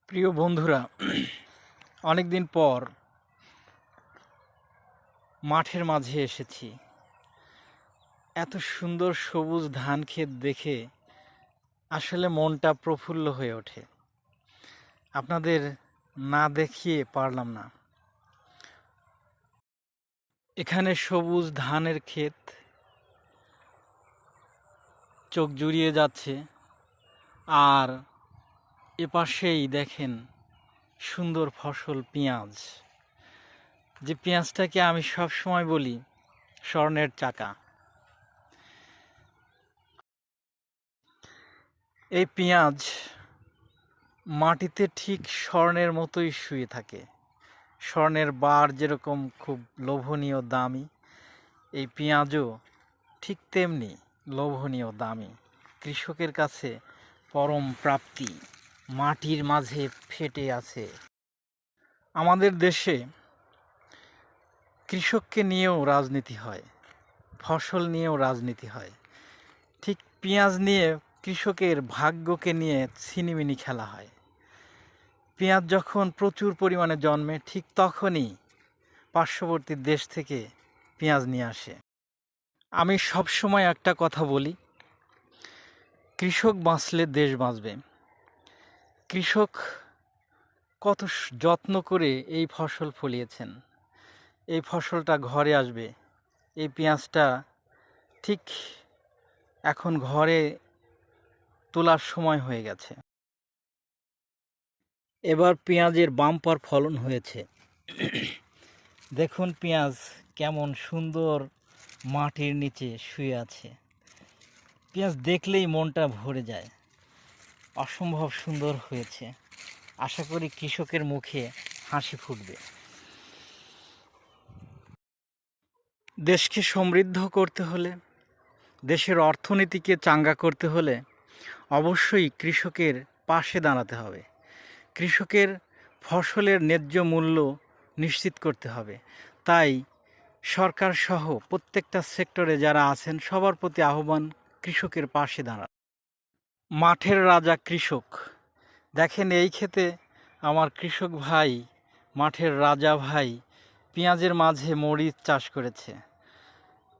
প্রিয় বন্ধুরা, অনেক দিন পর মাঠের মাঝে এসেছি। এত সুন্দর সবুজ ধান ক্ষেত দেখে আসলে মনটা প্রফুল্ল হয়ে ওঠে। আপনাদের না দেখিয়ে পারলাম না। এখানে সবুজ ধানের ক্ষেত চোখ জুড়িয়ে যাচ্ছে, আর এপাশেই দেখেন সুন্দর ফসল পেঁয়াজ। যে পেঁয়াজটাকে আমি সব সময় বলি স্বর্ণের চাকা। এই পেঁয়াজ মাটিতে ঠিক স্বর্ণের মতোই শুয়ে থাকে। স্বর্ণের বার যেরকম খুব লোভনীয় দামি, এই পেঁয়াজও ঠিক তেমনি লোভনীয় দামি। কৃষকের কাছে পরম প্রাপ্তি, মাটির মাঝে ফেটে আছে। আমাদের দেশে কৃষককে নিয়েও রাজনীতি হয়, ফসল নিয়েও রাজনীতি হয়। ঠিক পেঁয়াজ নিয়ে কৃষকের ভাগ্যকে নিয়ে ছিনিমিনি খেলা হয়। পেঁয়াজ যখন প্রচুর পরিমাণে জন্মে, ঠিক তখনই পার্শ্ববর্তী দেশ থেকে পেঁয়াজ নিয়ে আসে। আমি সবসময় একটা কথা বলি, কৃষক বাঁচলে দেশ বাঁচবে। কৃষক কত যত্ন করে এই ফসল ফলিয়েছেন, এই ফসলটা ঘরে আসবে। এই পেঁয়াজটা ঠিক এখন ঘরে তোলার সময় হয়ে গেছে। এবার পেঁয়াজের বাম্পার ফলন হয়েছে। দেখুন পেঁয়াজ কেমন সুন্দর মাটির নিচে শুয়ে আছে। পেঁয়াজ দেখলেই মনটা ভরে যায়। অসম্ভব সুন্দর হয়েছে। আশা করি কৃষকের মুখে হাসি ফুটবে। দেশকে সমৃদ্ধ করতে হলে, দেশের অর্থনীতিকে চাঙ্গা করতে হলে অবশ্যই কৃষকের পাশে দাঁড়াতে হবে। কৃষকের ফসলের ন্যায্য মূল্য নিশ্চিত করতে হবে। তাই সরকার সহ প্রত্যেকটা সেক্টরে যারা আছেন সবার প্রতি আহ্বান, কৃষকের পাশে দাঁড়ান। মাঠের রাজা কৃষক। দেখেন এই ক্ষেতে আমার কৃষক ভাই, মাঠের রাজা ভাই পেঁয়াজের মাঝে মরিচ চাষ করেছে।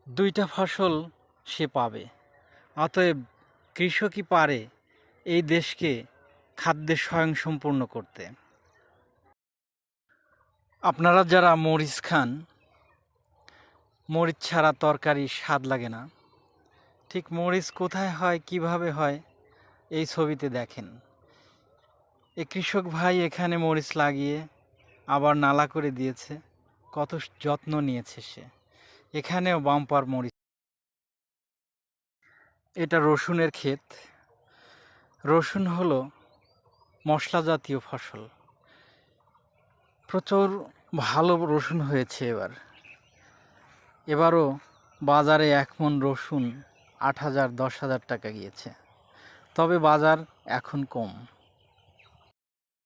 দুইটা ফসল সে পাবে। অতএব কৃষকই পারে এই দেশকে খাদ্যে স্বয়ংসম্পূর্ণ করতে। আপনারা যারা মরিচ খান, মরিচ ছাড়া তরকারি স্বাদ লাগে না। ঠিক মরিচ কোথায় হয়, কিভাবে হয়, এই ছবিতে দেখেন। এই কৃষক ভাই এখানে মরিচ লাগিয়ে আবার নালা করে দিয়েছে। কত যত্ন নিয়েছে সে। এখানেও বাম্পার মরিচ। এটা রসুনের ক্ষেত। রসুন হলো মশলা জাতীয় ফসল। প্রচুর ভালো রসুন হয়েছে এবারও বাজারে 1 মণ রসুন 8,000 10,000 টাকা গিয়েছে। তবে বাজার এখন কম।